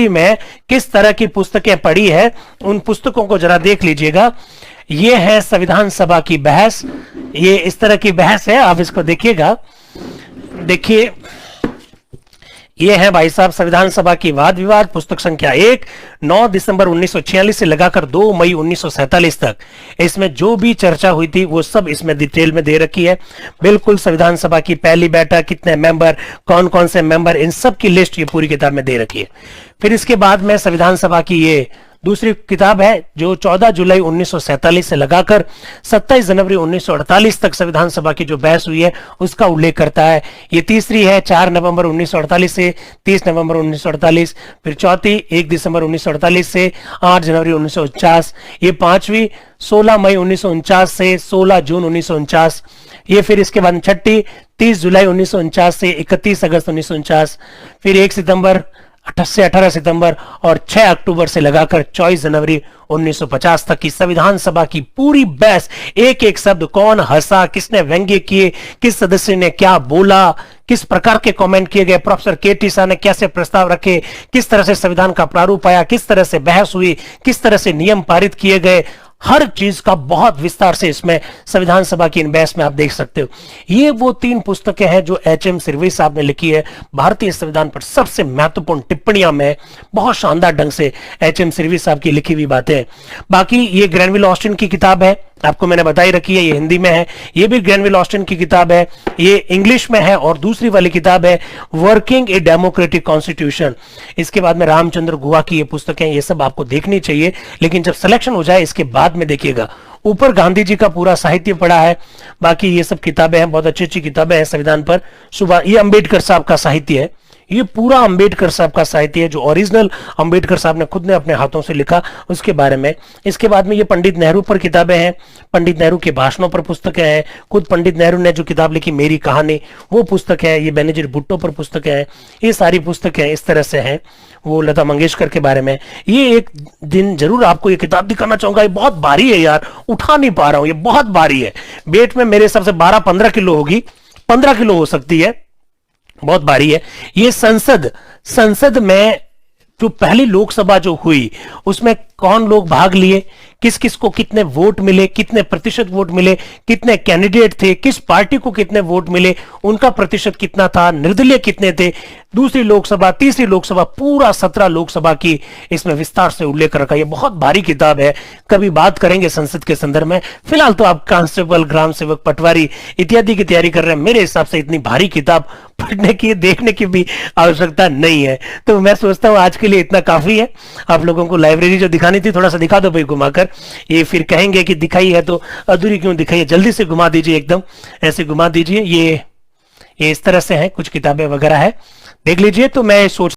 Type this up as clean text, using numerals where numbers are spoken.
में किस तरह की पुस्तकें पढ़ी है, उन पुस्तकों को जरा देख लीजिएगा। ये है संविधान सभा की बहस, ये इस तरह की बहस है, आप इसको देखिएगा। देखिए, ये है भाई साहब संविधान सभा की वाद विवाद, पुस्तक संख्या 1, 9 दिसंबर 1946 से लगाकर 2 मई 1947 तक। इसमें जो भी चर्चा हुई थी वो सब इसमें डिटेल में दे रखी है। बिल्कुल संविधान सभा की पहली बैठक, कितने मेंबर, कौन कौन से मेंबर, इन सब की लिस्ट ये पूरी किताब में दे रखी है। फिर इसके बाद में संविधान सभा की ये दूसरी किताब है जो 14 जुलाई 1947 से लगाकर 27 जनवरी 1948 तक संविधान सभा की जो बहस हुई है उसका उल्लेख करता है। ये तीसरी है 4 नवंबर 1948 से 30 नवंबर 1948। फिर चौथी 1 दिसंबर 1948 से 8 जनवरी 1949। ये पांचवी 16 मई 1949 से 16 जून 1949। ये फिर इसके बाद छठी 30 जुलाई 1949 से 31 अगस्त 1949। फिर 1 सितंबर से 18 सितंबर और 6 अक्टूबर से लगाकर 24 जनवरी 1950 तक की संविधान सभा की पूरी बहस, एक एक शब्द, कौन हंसा, किसने व्यंग्य किए, किस सदस्य ने क्या बोला, किस प्रकार के कमेंट किए गए, प्रोफेसर के.टी. शाह ने कैसे प्रस्ताव रखे, किस तरह से संविधान का प्रारूप आया, किस तरह से बहस हुई, किस तरह से नियम पारित किए गए, हर चीज का बहुत विस्तार से इसमें संविधान सभा की इन बहस में आप देख सकते हो। ये वो 3 पुस्तकें हैं जो एच.एम. सिरवई साहब ने लिखी है। भारतीय संविधान पर सबसे महत्वपूर्ण टिप्पणियां में बहुत शानदार ढंग से एच.एम. सिरवई साहब की लिखी हुई बातें हैं। बाकी ये ग्रैनविल ऑस्टिन की किताब है, आपको मैंने बताई रखी है, ये हिंदी में है। ये भी ग्रैनविल ऑस्टिन की किताब है, ये इंग्लिश में है। और दूसरी वाली किताब है वर्किंग ए डेमोक्रेटिक कॉन्स्टिट्यूशन। इसके बाद में रामचंद्र गुहा की ये पुस्तकें, ये सब आपको देखनी चाहिए, लेकिन जब सिलेक्शन हो जाए इसके बाद में देखिएगा। ऊपर गांधी जी का पूरा साहित्य पड़ा है, बाकी ये सब किताबें हैं, बहुत अच्छी अच्छी किताबें हैं संविधान पर। सुबह ये अंबेडकर साहब का साहित्य है, ये पूरा अंबेडकर साहब का साहित्य है जो ओरिजिनल अंबेडकर साहब ने खुद ने अपने हाथों से लिखा, उसके बारे में। इसके बाद में ये पंडित नेहरू पर किताबें हैं, पंडित नेहरू के भाषणों पर पुस्तकें हैं, खुद पंडित नेहरू ने जो किताब लिखी मेरी कहानी, वो पुस्तक है। ये बेनजीर भुट्टो पर पुस्तकें हैं, ये सारी पुस्तकें इस तरह से हैं। वो लता मंगेशकर के बारे में। ये एक दिन जरूर आपको ये किताब दिखाना चाहूंगा, ये बहुत भारी है यार, उठा नहीं पा रहा हूं, ये बहुत भारी है। वेट में मेरे हिसाब से 12-15 किलो होगी, 15 किलो हो सकती है, बहुत भारी है। ये संसद में जो पहली लोकसभा जो हुई उसमें कौन लोग भाग लिए, किस किस को कितने वोट मिले, कितने प्रतिशत वोट मिले, कितने कैंडिडेट थे, किस पार्टी को कितने वोट मिले, उनका प्रतिशत कितना था, निर्दलीय कितने थे, दूसरी लोकसभा, तीसरी लोकसभा, पूरा 17 लोकसभा की इसमें विस्तार से उल्लेख रखा। ये बहुत भारी किताब है, कभी बात करेंगे संसद के संदर्भ में। फिलहाल तो आप कांस्टेबल, ग्राम सेवक, पटवारी इत्यादि की तैयारी कर रहे हैं, मेरे हिसाब से इतनी भारी किताब पढ़ने की, देखने की भी आवश्यकता नहीं है। तो मैं सोचता हूं आज के लिए इतना काफी है। आप लोगों को लाइब्रेरी जो दिखानी थी थोड़ा सा दिखा दो भाई घुमाकर, ये फिर कहेंगे कि दिखाई है तो अधूरी क्यों दिखाई है, जल्दी से घुमा दीजिए, एकदम ऐसे घुमा दीजिए। ये इस तरह से है, कुछ किताबें वगैरह है, देख लीजिए। तो मैं सोच